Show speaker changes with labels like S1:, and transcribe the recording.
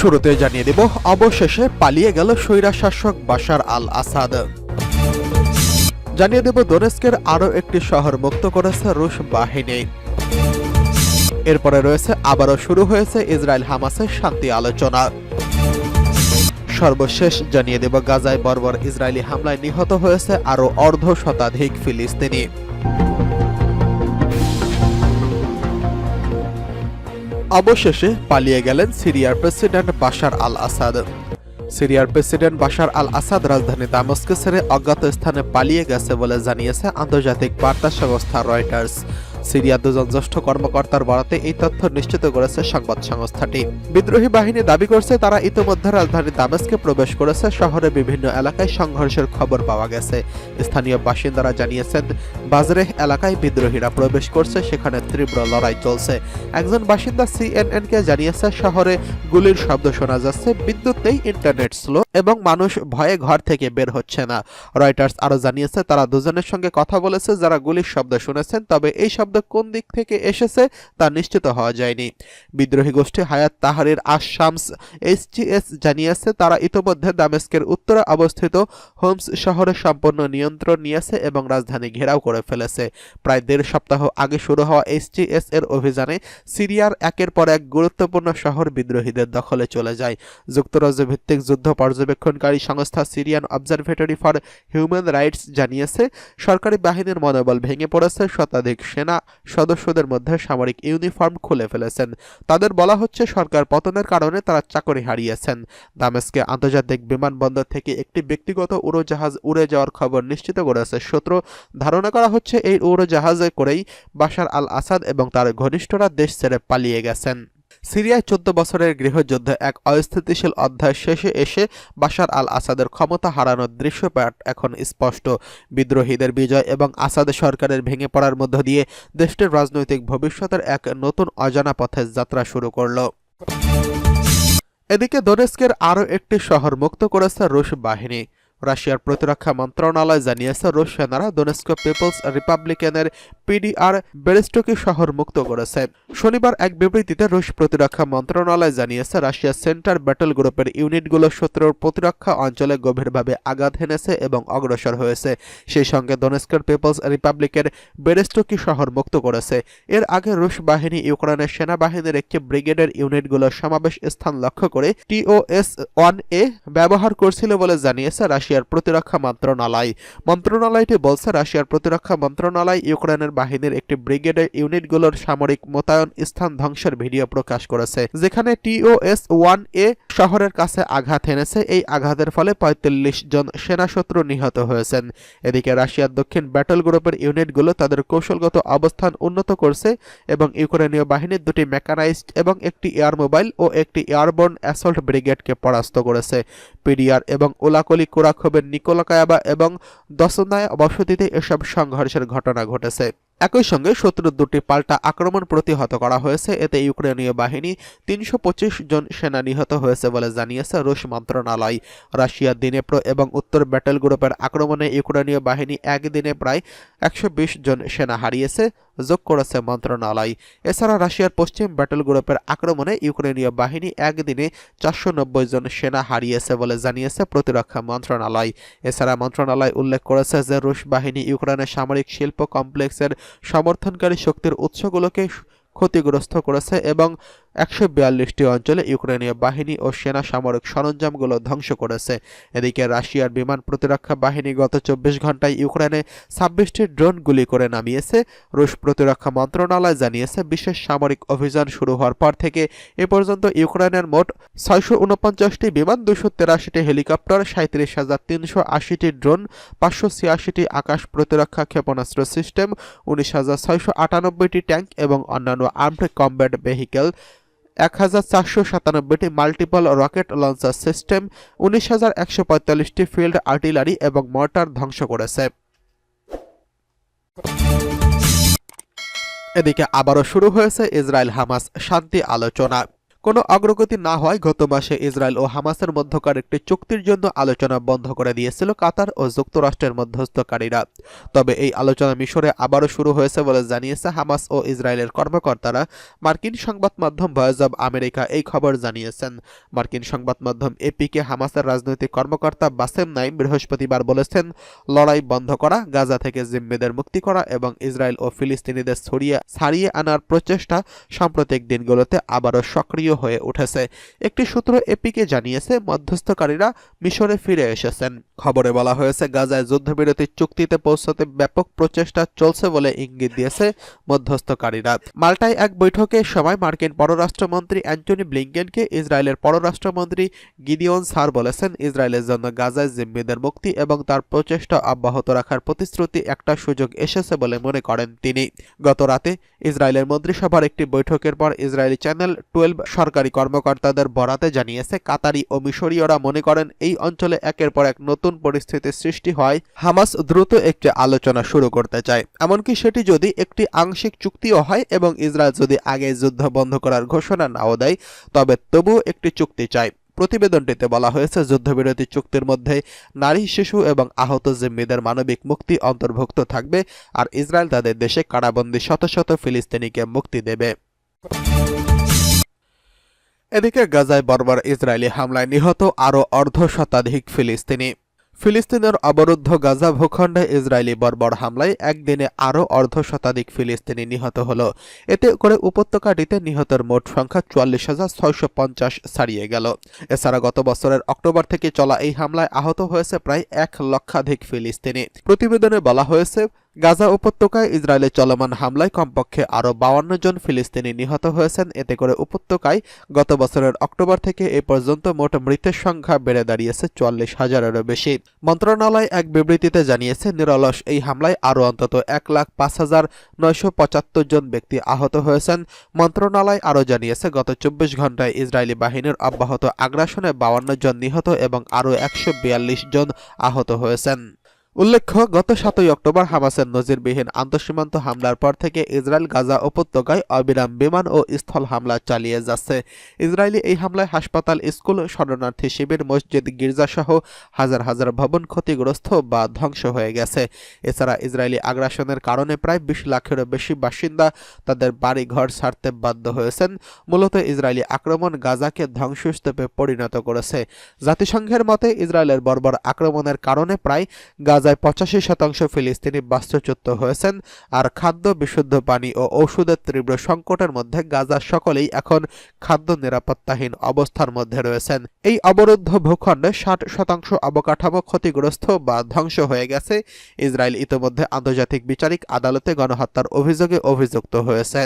S1: শুরুতে জানিয়ে দেব, অবশেষে পালিয়ে গেল স্বৈরশাসক বাশার আল আসাদ। জানিয়ে দেব, দোনেস্কের আরও একটি শহর মুক্ত করেছে রুশ বাহিনী। এরপরে রয়েছে আবারও শুরু হয়েছে ইসরায়েল হামাসের শান্তি আলোচনা। সর্বশেষ জানিয়ে দেব, গাজায় বর্বর ইসরায়েলি হামলায় নিহত হয়েছে আরও অর্ধশতাধিক ফিলিস্তিনি। অবশেষে পালিয়ে গেলেন সিরিয়ার প্রেসিডেন্ট বাশার আল আসাদ। সিরিয়ার প্রেসিডেন্ট বাশার আল আসাদ রাজধানী দামেস্ক ছেড়ে অজ্ঞাত স্থানে পালিয়ে গেছে বলে জানিয়েছে আন্তর্জাতিক বার্তা সংস্থা রয়টার্স। সিরিয়ার দুজন জ্যেষ্ঠ কর্মকর্তার বরাতে এই তথ্য নিশ্চিত করেছে সংবাদ সংস্থাটি। বিদ্রোহী বাহিনী দাবি করছে তারা ইতিমধ্যে রাজধানী দামেস্কে প্রবেশ করেছে। শহরে বিভিন্ন এলাকায় সংঘর্ষের খবর পাওয়া গেছে। স্থানীয় বাসিন্দারা জানিয়েছেন, বাজরেহ এলাকায় বিদ্রোহীরা প্রবেশ করছে, সেখানে তীব্র লড়াই চলছে। একজন বাসিন্দা সিএনএনকে জানিয়েছে, শহরে গুলির শব্দ শোনা যাচ্ছে, বিদ্যুৎ নেই, ইন্টারনেট স্লো এবং মানুষ ভয়ে ঘর থেকে বের হচ্ছে না। রয়টার্স আরও জানিয়েছে, তারা দুজনের সঙ্গে কথা বলেছে যারা গুলির শব্দ শুনেছেন, তবে এই শব্দ কোন দিক থেকে এসেছে তা নিশ্চিত হওয়া যায়নি। বিদ্রোহী গোষ্ঠী হায়াত তাহরির আশ-শামস এইচটিএস জানিয়েছে, তারা ইতোমধ্যে দামেস্কের উত্তরে অবস্থিত হোমস শহরে সম্পূর্ণ নিয়ন্ত্রণ নিয়েছে এবং রাজধানী ঘেরাও করে ফেলেছে। প্রায় ১.৫ সপ্তাহ আগে শুরু হওয়া এইচটিএস এর অভিযানে সিরিয়ার একের পর এক গুরুত্বপূর্ণ শহর বিদ্রোহীদের দখলে চলে যায়। যুক্তরাজ্য ভিত্তিক যুদ্ধ পর্যবেক্ষণকারী সংস্থা Syrian observatory for human rights জানিয়েছে, সরকারি বাহিনীর মনোবল ভেঙে পড়েছে। শতাধিক সেনা সদস্যদের মধ্যে সামরিক ইউনিফর্ম খুলে ফেলেছেন। তাদের বলা হচ্ছে, সরকার পতনের কারণে তারা চাকরি হারিয়েছেন। দামেস্কে আন্তর্জাতিক বিমানবন্দর থেকে একটি ব্যক্তিগত উড়োজাহাজ উড়ে যাওয়ার খবর নিশ্চিত করেছে সূত্র। ধারণা করা হচ্ছে, এই উড়োজাহাজে করেই বাশার আল আসাদ এবং তার ঘনিষ্ঠরা দেশ ছেড়ে পালিয়ে গেছেন। সিরিয়ায় ১৪ বছরের গৃহযুদ্ধে এক অস্থিতিশীল অধ্যায় শেষে এসে বাশার আল আসাদের ক্ষমতা হারানোর দৃশ্যপট এখন স্পষ্ট। বিদ্রোহীদের বিজয় এবং আসাদ সরকারের ভেঙে পড়ার মধ্য দিয়ে দেশটির রাজনৈতিক ভবিষ্যতের এক নতুন অজানা পথে যাত্রা শুরু করল। এদিকে দোনেস্কের আরও একটি শহর মুক্ত করেছে রুশ বাহিনী। রাশিয়ার প্রতিরক্ষা মন্ত্রণালয় জানিয়েছে, রুশ সেনারা দোনেস্ক পিপলস রিপাবলিকানের পিডিআর বেরেস্টকি শহর মুক্ত করেছে। শনিবার এক বিবৃতিতে রুশ প্রতিরক্ষা মন্ত্রণালয় জানিয়েছে, রাশিয়ার সেন্টার ব্যাটল গ্রুপের ইউনিটগুলো শত্রুর প্রতিরক্ষা অঞ্চলে গভীরভাবে আঘাত হেনেছে এবং অগ্রসর হয়েছে। সেই সঙ্গে দোনেস্কের পিপলস রিপাবলিকের বেরেস্টকি শহর মুক্ত করেছে। এর আগে রুশ বাহিনী ইউক্রেনের সেনাবাহিনীর একটি ব্রিগেডের ইউনিটগুলোর সমাবেশ স্থান লক্ষ্য করে TOS-1A ব্যবহার করছিল বলে জানিয়েছে রাশিয়ার প্রতিরক্ষা মন্ত্রণালয়। মন্ত্রণালয়টি বলছে, রাশিয়ার প্রতিরক্ষা মন্ত্রণালয় ইউক্রেনের বাহিনীর একটি ব্রিগেডের ইউনিটগুলোর সামরিক মোতায়েন স্থান ধ্বংসের ভিডিও প্রকাশ করেছে, যেখানে TOS-1A শহরের কাছে আঘাত হেনেছে। এই আঘাতের ফলে ৪৫ জন সেনাশত্রু নিহত হয়েছেন। এদিকে রাশিয়ার দক্ষিণ ব্যাটল গ্রুপের ইউনিটগুলো তাদের কৌশলগত অবস্থান উন্নত করছে এবং ইউক্রেনীয় বাহিনীর 2টি মেকানাইজড এবং একটি এয়ার মোবাইল ও একটি এয়ারবোর্ন অ্যাসল্ট ব্রিগেডকে পরাস্ত করেছে। পিডিআর এবং ওলাকলি কুরাখোভের নিকোলাকায়াবা এবং দসনায় বসতিতে এসব সংঘর্ষের ঘটনা ঘটেছে। একই সঙ্গে শত্রুর 2টি পাল্টা আক্রমণ প্রতিহত করা হয়েছে। এতে ইউক্রেনীয় বাহিনী ৩২৫ জন সেনা নিহত হয়েছে বলে জানিয়েছে রুশ মন্ত্রণালয়। রাশিয়ার দিনেপ্র এবং উত্তর ব্যাটল গ্রুপের আক্রমণে ইউক্রেনীয় বাহিনী একদিনে প্রায় ১২০ জন সেনা হারিয়েছে, যোগ করেছে মন্ত্রণালয়। এছাড়া রাশিয়ার পশ্চিম ব্যাটল গ্রুপের আক্রমণে ইউক্রেনীয় বাহিনী একদিনে ৪৯০ জন সেনা হারিয়েছে বলে জানিয়েছে প্রতিরক্ষা মন্ত্রণালয়। এছাড়া মন্ত্রণালয় উল্লেখ করেছে যে রুশ বাহিনী ইউক্রেনের সামরিক শিল্প কমপ্লেক্সের সমর্থনকারী শক্তির উৎসগুলোকে ক্ষতিগ্রস্ত করেছে এবং ১৪২টি অঞ্চলে ইউক্রেনীয় বাহিনী ও সেনা সামরিক সরঞ্জামগুলো ধ্বংস করেছে। এদিকে রাশিয়ার বিমান প্রতিরক্ষা বাহিনী গত ২৪ ঘন্টায় ইউক্রেনে ২৬টি ড্রোন গুলি করে নামিয়েছে। রুশ প্রতিরক্ষা মন্ত্রণালয় জানিয়েছে, বিশেষ সামরিক অভিযান শুরু হওয়ার পর থেকে এ পর্যন্ত ইউক্রেনের মোট ৬৪৯টি বিমান, ২৮৩টি হেলিকপ্টার, ৩৭৩৮০টি ড্রোন, ৫৮৬টি আকাশ প্রতিরক্ষা ক্ষেপণাস্ত্র সিস্টেম, ১৯৬৯৮টি ট্যাঙ্ক এবং অন্যান্য আর্মড কমব্যাট ভেহিকেল, ১৪৯৭টি মাল্টিপল রকেট লঞ্চার সিস্টেম, ১৯১৪৫টি ফিল্ড আর্টিলারি এবং মর্টার ধ্বংস করেছে। এদিকে আবারও শুরু হয়েছে ইসরায়েল হামাস শান্তি আলোচনা। কোনো অগ্রগতি না হওয়ায় গত মাসে ইসরায়েল ও হামাসের মধ্যকার একটি চুক্তির জন্য আলোচনা বন্ধ করে দিয়েছিল কাতার ও যুক্তরাষ্ট্রের মধ্যস্থকারীরা। তবে এই আলোচনা মিশরে আবারও শুরু হয়েছে বলে জানিয়েছে হামাস ও ইসরায়েলের কর্মকর্তারা। মার্কিন সংবাদ মাধ্যম ভয়েস অব আমেরিকা এই খবর জানিয়েছেন। মার্কিন সংবাদ মাধ্যম এপিকে হামাসের রাজনৈতিক কর্মকর্তা বাসেম নাইম বৃহস্পতিবার বলেছেন, লড়াই বন্ধ করা, গাজা থেকে জিম্মিদের মুক্তি করা এবং ইসরায়েল ও ফিলিস্তিনিদের ছাড়িয়ে আনার প্রচেষ্টা সাম্প্রতিক দিনগুলোতে আবারও সক্রিয় হয়ে উঠেছে। একটি সূত্র এপিকে জানিয়েছে, মধ্যস্থকারীরা মিশরে ফিরে এসেছেন। খবরে বলা হয়েছে, গাজায় যুদ্ধবিরতির চুক্তিতে পৌঁছতে ব্যাপক প্রচেষ্টা চলছে বলে ইঙ্গিত দিয়েছে মধ্যস্থকারীরা। মাল্টায় এক বৈঠকের সময় মার্কিন পররাষ্ট্রমন্ত্রী অ্যান্টনি ব্লিংকেনকে ইসরায়েলের পররাষ্ট্রমন্ত্রী গিডিওন সার বলেছেন, ইসরায়েলের জন্য গাজায় জিম্মিদের মুক্তি এবং তার প্রচেষ্টা অব্যাহত রাখার প্রতিশ্রুতি একটা সুযোগ এসেছে বলে মনে করেন তিনি। গত রাতে ইসরায়েলের মন্ত্রিসভার একটি বৈঠকের পর ইসরায়েলি চ্যানেল 12 সরকারি কর্মকর্তাদের বরাতে জানিয়েছে, কাতারি ও মিশরীয়রা মনে করেন এই অঞ্চলে একের পর এক নতুন পরিস্থিতির সৃষ্টি হয়। হামাস দ্রুত একটি আলোচনা শুরু করতে চায়, এমনকি সেটি যদি একটি আংশিক চুক্তিও হয় এবং ইসরায়েল যদি আগে যুদ্ধ বন্ধ করার ঘোষণা নাও দেয়, তবে তবুও একটি চুক্তি চায়। প্রতিবেদনটিতে বলা হয়েছে, যুদ্ধবিরতি চুক্তির মধ্যে নারী, শিশু এবং আহত জিম্মিদের মানবিক মুক্তি অন্তর্ভুক্ত থাকবে, আর ইসরায়েল তাদের দেশে কারাবন্দী শত শত ফিলিস্তিনিকে মুক্তি দেবে। এদিকে গাজায় বর্বর ইসরায়েলি হামলায় নিহত আরও অর্ধশতাধিক ফিলিস্তিনি। ফিলিস্তিনের অবরুদ্ধ গাজা ভূখণ্ডে ইসরায়েলি বর্বর হামলায় একদিনে আরও অর্ধশতাধিক ফিলিস্তিনি নিহত হল। এতে করে উপত্যকাটিতে নিহতের মোট সংখ্যা ৪৪,৬৫০ ছাড়িয়ে গেল। এছাড়া গত বছরের অক্টোবর থেকে চলা এই হামলায় আহত হয়েছে প্রায় ১ লক্ষাধিক ফিলিস্তিনি। প্রতিবেদনে বলা হয়েছে, গাজা উপত্যকায় ইসরায়েলের চলমান হামলায় কমপক্ষে আরও ৫২ জন ফিলিস্তিনি নিহত হয়েছেন। এতে করে উপত্যকায় গত বছরের অক্টোবর থেকে এ পর্যন্ত মোট মৃতের সংখ্যা বেড়ে দাঁড়িয়েছে ৪০,০০০-এরও বেশি। মন্ত্রণালয় এক বিবৃতিতে জানিয়েছে, নিরলস এই হামলায় আরও অন্তত ১,৫,৯৭৫ জন ব্যক্তি আহত হয়েছেন। মন্ত্রণালয় আরও জানিয়েছে, গত ২৪ ঘণ্টায় ইসরায়েলি বাহিনীর অব্যাহত আগ্রাসনে ৫২ জন নিহত এবং আরও ১৪২ জন আহত হয়েছেন। উল্লেখ্য, গত ৭ই অক্টোবর হামাসের নজিরবিহীন আন্তঃসীমান্ত হামলার পর থেকে ইসরায়েল গাজা উপত্যকায় অবিরাম বিমান ও স্থল হামলা চালিয়ে যাচ্ছে। ইসরায়েলি এই হামলায় হাসপাতাল, স্কুল, শরণার্থী শিবির, মসজিদ, গির্জাসহ হাজার হাজার ভবন ক্ষতিগ্রস্ত বা ধ্বংস হয়ে গেছে। এছাড়া ইসরায়েলি আগ্রাসনের কারণে প্রায় ২০ লাখেরও বেশি বাসিন্দা তাদের বাড়ি ঘর ছাড়তে বাধ্য হয়েছেন। মূলত ইসরায়েলি আক্রমণ গাজাকে ধ্বংসস্তূপে পরিণত করেছে। জাতিসংঘের মতে, ইসরায়েলের বর্বর আক্রমণের কারণে প্রায় গাজায় ৮৫% ফিলিস্তিনি বাস্তুচ্যুত হয়েছেন, আর খাদ্য, বিশুদ্ধ পানি ও ঔষধের তীব্র সংকটের মধ্যে গাজার সকলেই এখন খাদ্য নিরাপত্তাহীন অবস্থার মধ্যে রয়েছেন। এই অবরুদ্ধ ভূখণ্ডে ৬০% অবকাঠামো ক্ষতিগ্রস্ত বা ধ্বংস হয়ে গেছে। ইসরায়েল ইতোমধ্যে আন্তর্জাতিক বিচারিক আদালতে গণহত্যার অভিযোগে অভিযুক্ত হয়েছে।